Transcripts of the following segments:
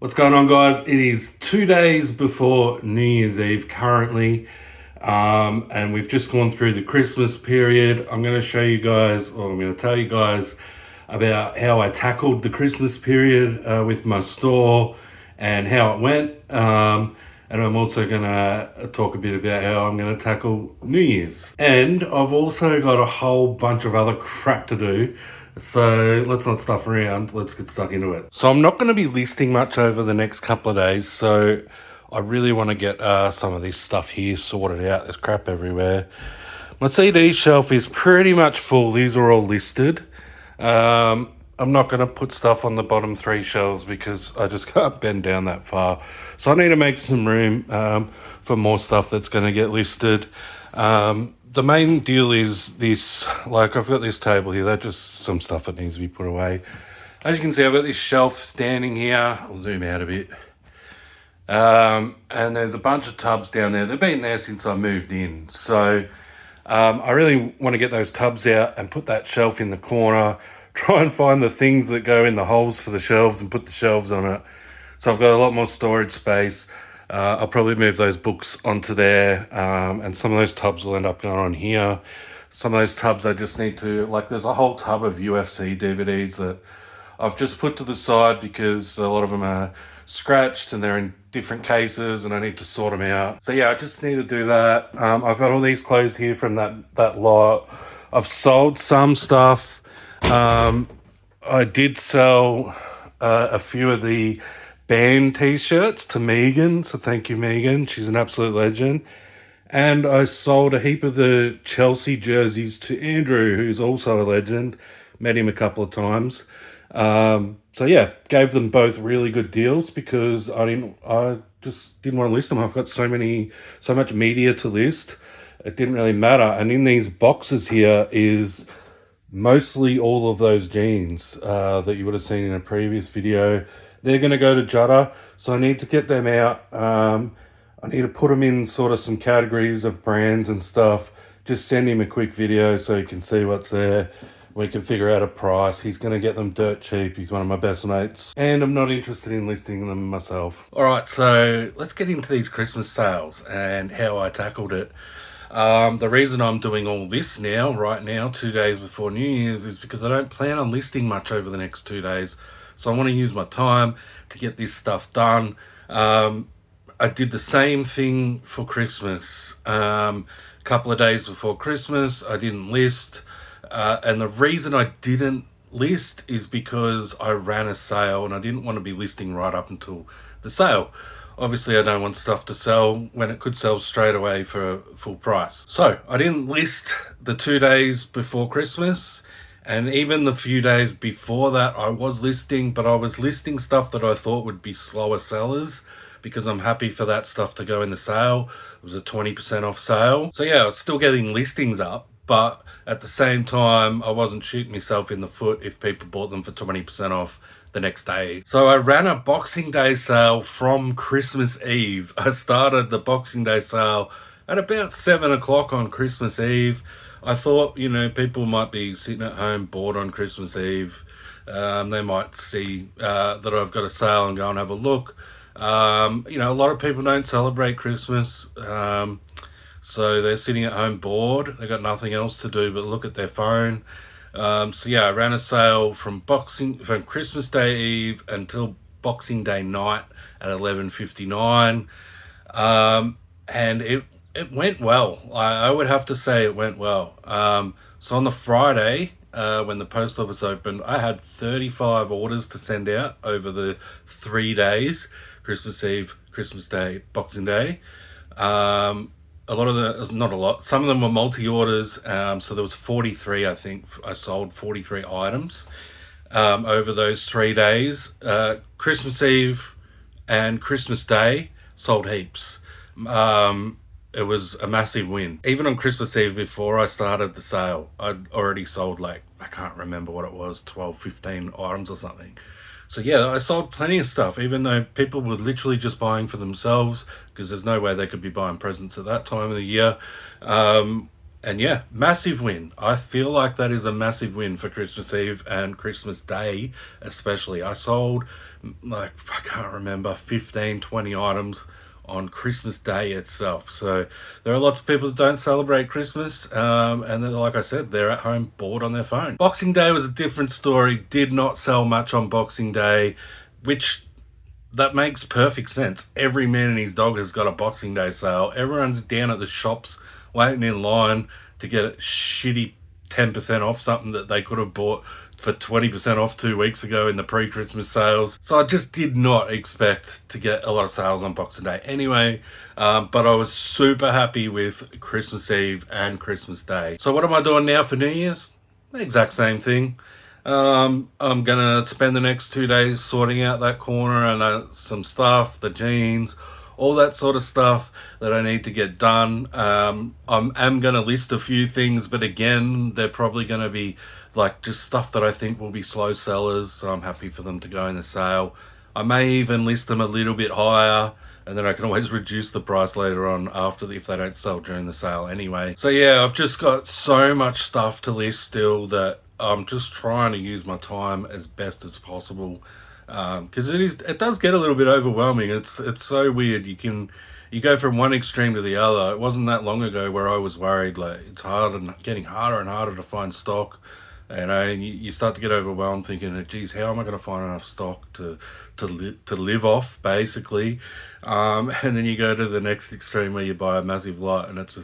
What's going on, guys? It is 2 days before New Year's Eve currently, and we've just gone through the Christmas period. I'm going to show you guys, or I'm going to tell you guys about how I tackled the Christmas period with my store and how it went. And I'm also going to talk a bit about how I'm going to tackle New Year's. And I've also got a whole bunch of other crap to do. So let's not stuff around. Let's get stuck into it. So I'm not going to be listing much over the next couple of days. So I really want to get some of this stuff here sorted out. There's crap everywhere. My CD shelf is pretty much full. These are all listed. I'm not going to put stuff on the bottom three shelves because I just can't bend down that far. So I need to make some room for more stuff that's going to get listed. The main deal is this, like I've got this table here, that's just some stuff that needs to be put away. As you can see, I've got this shelf standing here. I'll zoom out a bit. And there's a bunch of tubs down there. They've been there since I moved in. So I really want to get those tubs out and put that shelf in the corner, try and find the things that go in the holes for the shelves and put the shelves on it. So I've got a lot more storage space. I'll probably move those books onto there, and some of those tubs will end up going on here. Some of those tubs I just need to, like there's a whole tub of UFC DVDs that I've just put to the side because a lot of them are scratched and they're in different cases and I need to sort them out. So yeah, I just need to do that. I've got all these clothes here from that lot. I've sold some stuff. I did sell a few of the band t-shirts to Megan, so thank you, Megan. She's an absolute legend. And I sold a heap of the Chelsea jerseys to Andrew, who's also a legend. Met him a couple of times. So yeah, gave them both really good deals because I just didn't want to list them. I've got so much media to list. It didn't really matter. And in these boxes here is mostly all of those jeans that you would have seen in a previous video. They're going to go to Jutta, so I need to get them out. I need to put them in sort of some categories of brands and stuff. Just send him a quick video so he can see what's there. We can figure out a price. He's going to get them dirt cheap. He's one of my best mates. And I'm not interested in listing them myself. All right, so let's get into these Christmas sales and how I tackled it. The reason I'm doing all this now, right now, 2 days before New Year's, is because I don't plan on listing much over the next 2 days. So I want to use my time to get this stuff done. I did the same thing for Christmas. A couple of days before Christmas, I didn't list. And the reason I didn't list is because I ran a sale and I didn't want to be listing right up until the sale. Obviously, I don't want stuff to sell when it could sell straight away for full price. So I didn't list the 2 days before Christmas. And even the few days before that, I was listing, but I was listing stuff that I thought would be slower sellers because I'm happy for that stuff to go in the sale. It was a 20% off sale. So yeah, I was still getting listings up, but at the same time, I wasn't shooting myself in the foot if people bought them for 20% off the next day. So I ran a Boxing Day sale from Christmas Eve. I started the Boxing Day sale at about 7 o'clock on Christmas Eve. I thought, people might be sitting at home bored on Christmas Eve. They might see that I've got a sale and go and have a look. A lot of people don't celebrate Christmas. So they're sitting at home bored. They've got nothing else to do but look at their phone. So yeah, I ran a sale from Christmas Day Eve until Boxing Day night at 11:59. And it went well. I would have to say it went well. So on the Friday, when the post office opened, I had 35 orders to send out over the 3 days, Christmas Eve, Christmas Day, Boxing Day. Not a lot. Some of them were multi-orders. So there was 43, I think. I sold 43 items over those 3 days. Christmas Eve and Christmas Day sold heaps. It was a massive win. Even on Christmas Eve before I started the sale, I'd already sold I can't remember what it was, 12, 15 items or something. So yeah, I sold plenty of stuff, even though people were literally just buying for themselves because there's no way they could be buying presents at that time of the year. And yeah, massive win. I feel like that is a massive win for Christmas Eve and Christmas Day, especially. I sold, like, I can't remember, 15, 20 items on Christmas Day itself. So there are lots of people that don't celebrate Christmas, and then, like I said, they're at home bored on their phone. Boxing Day was a different story. Did not sell much on Boxing Day, which that makes perfect sense. Every man and his dog has got a Boxing Day sale. Everyone's down at the shops waiting in line to get a shitty 10% off something that they could have bought for 20% off 2 weeks ago in the pre-Christmas sales. So I just did not expect to get a lot of sales on Boxing Day anyway, but I was super happy with Christmas Eve and Christmas Day. So what am I doing now for New Year's? The exact same thing. I'm gonna spend the next 2 days sorting out that corner and some stuff, the jeans, all that sort of stuff that I need to get done. I'm gonna list a few things, but again, they're probably gonna be like just stuff that I think will be slow sellers, so I'm happy for them to go in the sale. I may even list them a little bit higher, and then I can always reduce the price later on if they don't sell during the sale anyway. So yeah, I've just got so much stuff to list still that I'm just trying to use my time as best as possible, because it does get a little bit overwhelming. It's so weird. You go from one extreme to the other. It wasn't that long ago where I was worried like it's hard and getting harder and harder to find stock. And you start to get overwhelmed thinking, geez, how am I going to find enough stock to live off, basically? And then you go to the next extreme where you buy a massive lot, and it's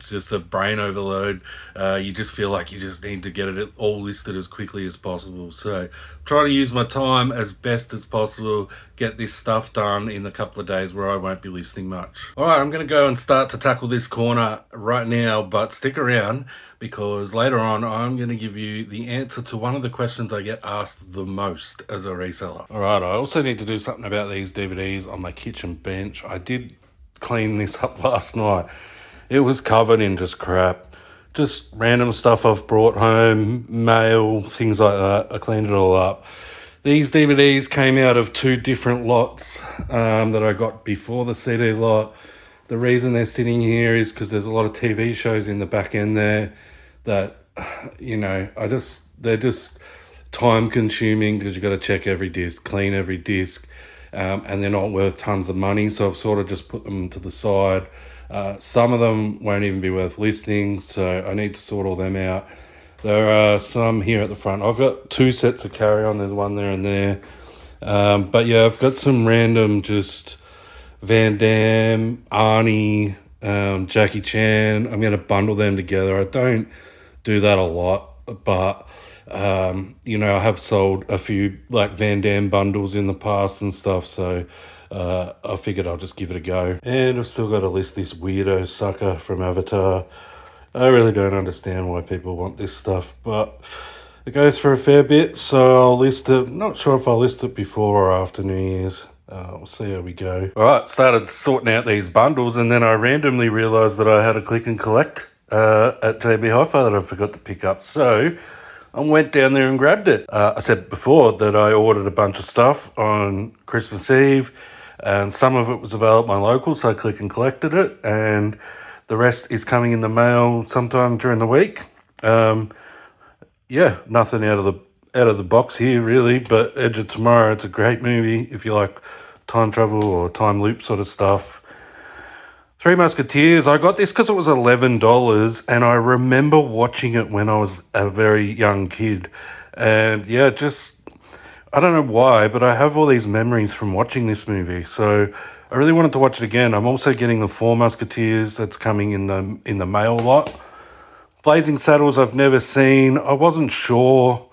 just a brain overload. You just feel like you just need to get it all listed as quickly as possible. So try to use my time as best as possible, get this stuff done in the couple of days where I won't be listing much. All right, I'm going to go and start to tackle this corner right now, but stick around because later on I'm going to give you the answer to one of the questions I get asked the most as a reseller. All right, I also need to do something about these DVDs on my kitchen bench. I did clean this up last night. It was covered in just crap, just random stuff I've brought home, mail, things like that. I cleaned it all up. These DVDs came out of two different lots that I got before the CD lot. The reason they're sitting here is because there's a lot of TV shows in the back end there that, they're just time consuming because you've got to check every disc, clean every disc, and they're not worth tons of money. So I've sort of just put them to the side. Some of them won't even be worth listing, so I need to sort all them out. There are some here at the front. I've got two sets of carry-on. There's one there and there. But yeah, I've got some random just Van Damme, Arnie, Jackie Chan. I'm going to bundle them together. I don't do that a lot, but I have sold a few like Van Damme bundles in the past and stuff, so I figured I'll just give it a go. And I've still got to list this weirdo sucker from Avatar. I really don't understand why people want this stuff, but it goes for a fair bit, so I'll list it. Not sure if I'll list it before or after New Year's. We'll see how we go. All right, started sorting out these bundles, and then I randomly realised that I had a click and collect at JB Hi-Fi that I forgot to pick up. So I went down there and grabbed it. I said before that I ordered a bunch of stuff on Christmas Eve, and some of it was available at my local, so I click and collected it, and the rest is coming in the mail sometime during the week. Nothing out of the box here really, but Edge of Tomorrow, it's a great movie if you like time travel or time loop sort of stuff. Three Musketeers, I got this because it was $11, and I remember watching it when I was a very young kid, and I don't know why, but I have all these memories from watching this movie, so I really wanted to watch it again. I'm also getting the Four Musketeers that's coming in the mail lot. Blazing Saddles I've never seen. I wasn't sure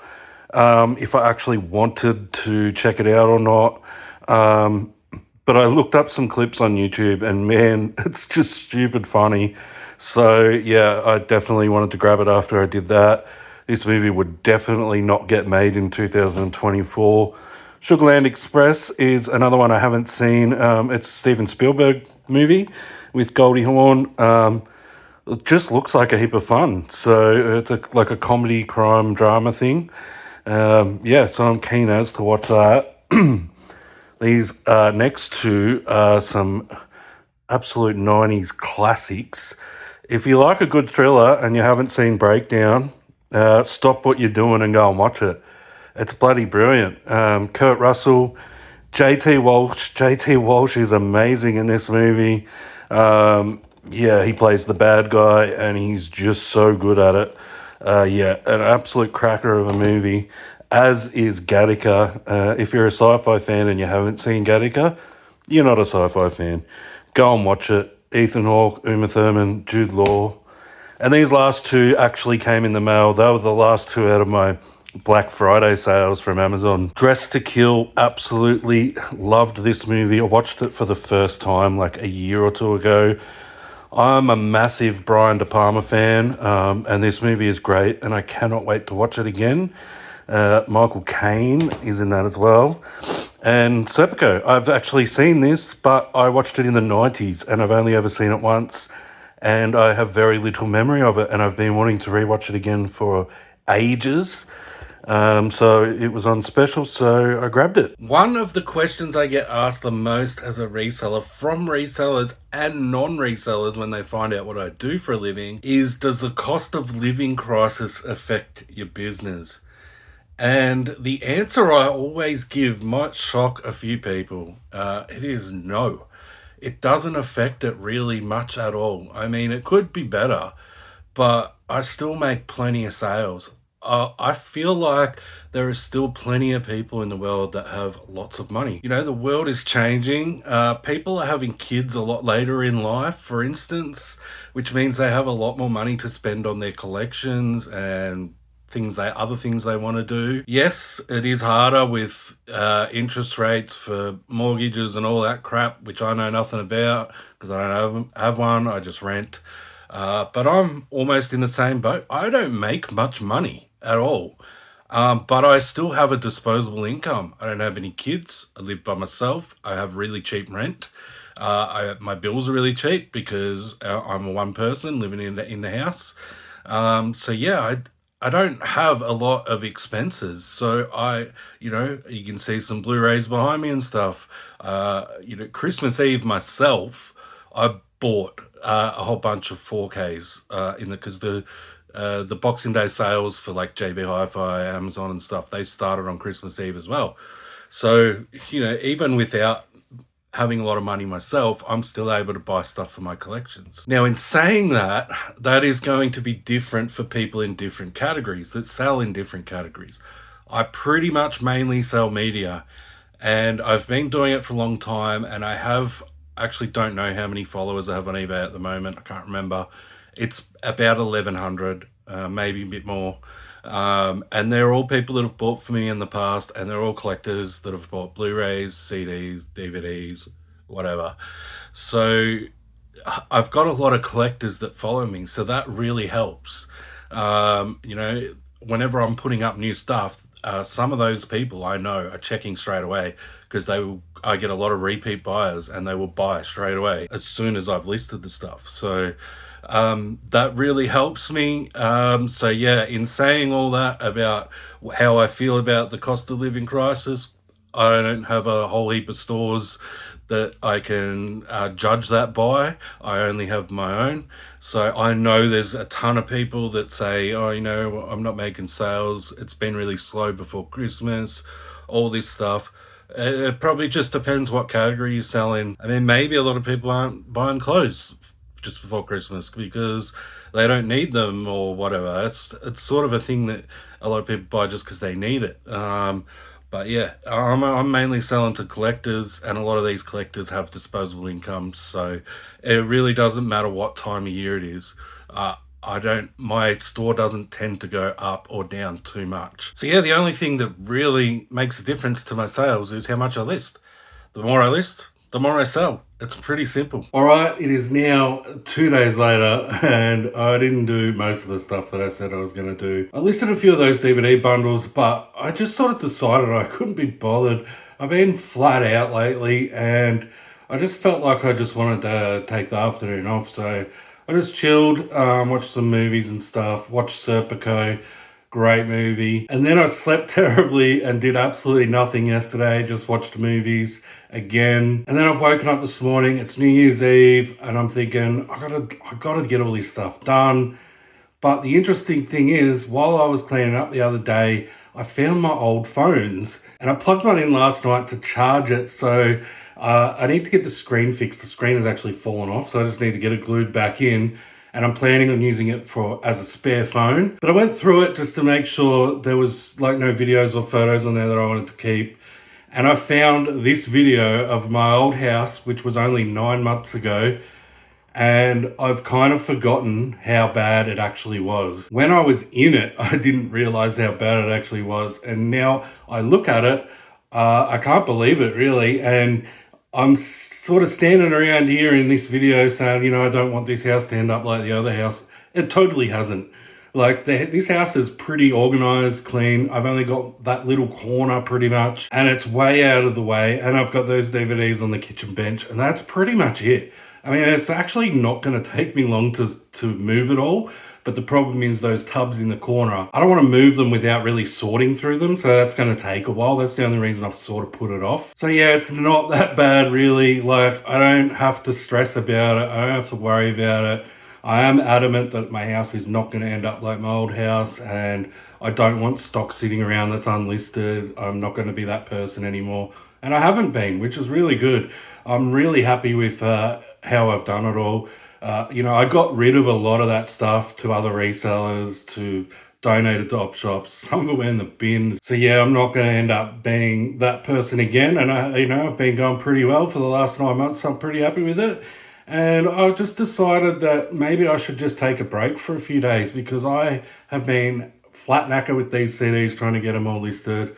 if I actually wanted to check it out or not, but I looked up some clips on YouTube, and man, it's just stupid funny. So yeah, I definitely wanted to grab it after I did that. This movie would definitely not get made in 2024. Sugarland Express is another one I haven't seen. It's a Steven Spielberg movie with Goldie Hawn. It just looks like a heap of fun. So it's like a comedy, crime, drama thing. So I'm keen as to watch that. These next two are some absolute 90s classics. If you like a good thriller and you haven't seen Breakdown, stop what you're doing and go and watch it. It's bloody brilliant. Kurt Russell, JT Walsh. JT Walsh is amazing in this movie. Yeah, he plays the bad guy and he's just so good at it. Yeah, an absolute cracker of a movie, as is Gattaca. If you're a sci-fi fan and you haven't seen Gattaca, you're not a sci-fi fan. Go and watch it. Ethan Hawke, Uma Thurman, Jude Law. And these last two actually came in the mail. They were the last two out of my Black Friday sales from Amazon. Dressed to Kill, absolutely loved this movie. I watched it for the first time like a year or two ago. I'm a massive Brian De Palma fan, and this movie is great, and I cannot wait to watch it again. Michael Caine is in that as well. And Serpico, I've actually seen this, but I watched it in the 90s, and I've only ever seen it once, and I have very little memory of it, and I've been wanting to rewatch it again for ages. So it was on special, so I grabbed it. One of the questions I get asked the most as a reseller from resellers and non-resellers when they find out what I do for a living is, does the cost of living crisis affect your business? And the answer I always give might shock a few people. It is no. It doesn't affect it really much at all. I mean, it could be better, but I still make plenty of sales. I feel like there is still plenty of people in the world that have lots of money. You know, the world is changing. People are having kids a lot later in life, for instance, which means they have a lot more money to spend on their collections and other things they want to do. Yes, it is harder with interest rates for mortgages and all that crap, which I know nothing about because I don't have one. I just rent. But I'm almost in the same boat. I don't make much money at all, but I still have a disposable income. I don't have any kids. I live by myself. I have really cheap rent. My bills are really cheap because I'm a one person living in the house. So yeah, I don't have a lot of expenses. So you can see some Blu-rays behind me and stuff. Christmas Eve myself, I bought a whole bunch of 4Ks because the Boxing Day sales for like JB Hi-Fi, Amazon and stuff, they started on Christmas Eve as well. So, even without having a lot of money myself, I'm still able to buy stuff for my collections. Now, in saying that, that is going to be different for people in different categories that sell in different categories. I pretty much mainly sell media, and I've been doing it for a long time, and actually don't know how many followers I have on eBay at the moment. I can't remember. It's about 1,100, maybe a bit more. And they're all people that have bought for me in the past, and they're all collectors that have bought Blu-rays, CDs, DVDs, whatever. So I've got a lot of collectors that follow me, so that really helps. Whenever I'm putting up new stuff, some of those people I know are checking straight away because I get a lot of repeat buyers and they will buy straight away as soon as I've listed the stuff. So that really helps me. So yeah, in saying all that about how I feel about the cost of living crisis, I don't have a whole heap of stores that I can judge that by. I only have my own. So I know there's a ton of people that say, oh, I'm not making sales. It's been really slow before Christmas, all this stuff. It probably just depends what category you sell in. I mean, maybe a lot of people aren't buying clothes just before Christmas because they don't need them or whatever. It's sort of a thing that a lot of people buy just because they need it. But yeah, I'm mainly selling to collectors, and a lot of these collectors have disposable incomes, so it really doesn't matter what time of year it is. My store doesn't tend to go up or down too much. So yeah, the only thing that really makes a difference to my sales is how much I list. The more I list, the more I sell. It's pretty simple. All right, it is now 2 days later, and I didn't do most of the stuff that I said I was going to do. I listed a few of those DVD bundles, but I just sort of decided I couldn't be bothered. I've been flat out lately, and I just felt like I just wanted to take the afternoon off, so I just chilled, watched some movies and stuff, watched Serpico, great movie. And then I slept terribly and did absolutely nothing yesterday, just watched movies again. And then I've woken up this morning, it's New Year's Eve, and I'm thinking, I gotta get all this stuff done. But the interesting thing is, while I was cleaning up the other day, I found my old phones and I plugged one in last night to charge it. So I need to get the screen fixed. The screen has actually fallen off, so I just need to get it glued back in. And I'm planning on using it as a spare phone. But I went through it just to make sure there was like no videos or photos on there that I wanted to keep. And I found this video of my old house, which was only 9 months ago. And I've kind of forgotten how bad it actually was. When I was in it, I didn't realize how bad it actually was. And now I look at it, I can't believe it really. And I'm sort of standing around here in this video saying, you know, I don't want this house to end up like the other house. It totally hasn't. Like this house is pretty organized, clean. I've only got that little corner pretty much, and it's way out of the way. And I've got those DVDs on the kitchen bench, and that's pretty much it. I mean, it's actually not going to take me long to move it all. But the problem is those tubs in the corner. I don't want to move them without really sorting through them. So that's going to take a while. That's the only reason I've sort of put it off. So yeah, it's not that bad really. Like I don't have to stress about it. I don't have to worry about it. I am adamant that my house is not going to end up like my old house, and I don't want stock sitting around that's unlisted. I'm not going to be that person anymore. And I haven't been, which is really good. I'm really happy with how I've done it all. You know, I got rid of a lot of that stuff to other resellers, to donate it to op shops. Some of it went in the bin. So yeah, I'm not going to end up being that person again. And I've been going pretty well for the last 9 months. So I'm pretty happy with it. And I just decided that maybe I should just take a break for a few days, because I have been flat knacker with these CDs trying to get them all listed.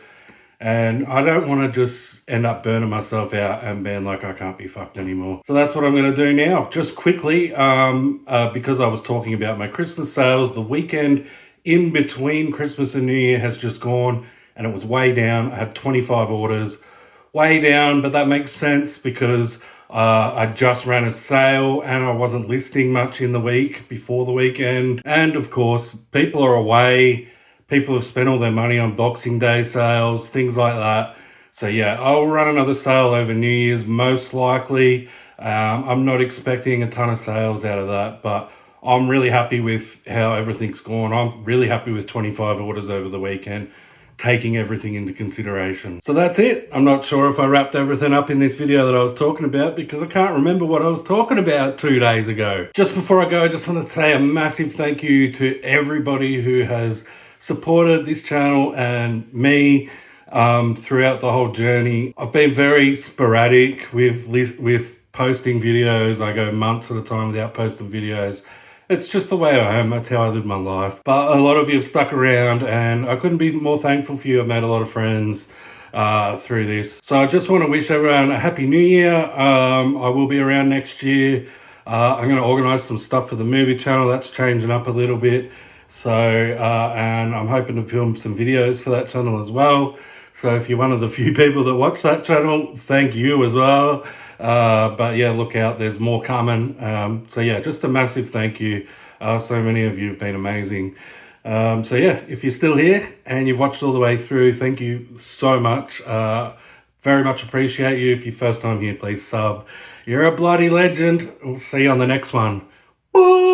And I don't want to just end up burning myself out and being like, I can't be fucked anymore. So that's what I'm going to do now. Just quickly, because I was talking about my Christmas sales, the weekend in between Christmas and New Year has just gone, and it was way down. I had 25 orders, way down, but that makes sense because I just ran a sale and I wasn't listing much in the week before the weekend. And of course, people are away. People have spent all their money on Boxing Day sales, things like that. So yeah, I'll run another sale over New Year's, most likely. I'm not expecting a ton of sales out of that, but I'm really happy with how everything's gone. I'm really happy with 25 orders over the weekend, taking everything into consideration. So that's it. I'm not sure if I wrapped everything up in this video that I was talking about, because I can't remember what I was talking about 2 days ago. Just before I go, I just want to say a massive thank you to everybody who has supported this channel and me throughout the whole journey. I've been very sporadic with posting videos. I go months at a time without posting videos. It's just the way I am. That's how I live my life. But a lot of you have stuck around, and I couldn't be more thankful for you. I've made a lot of friends through this. So I just want to wish everyone a happy new year. I will be around next year. I'm going to organize some stuff for the movie channel. That's changing up a little bit. So, and I'm hoping to film some videos for that channel as well. So if you're one of the few people that watch that channel, thank you as well. But yeah, look out, there's more coming. So yeah, just a massive thank you. So many of you have been amazing. So yeah, if you're still here and you've watched all the way through, thank you so much. Very much appreciate you. If you're first time here, please sub. You're a bloody legend. We'll see you on the next one. Bye.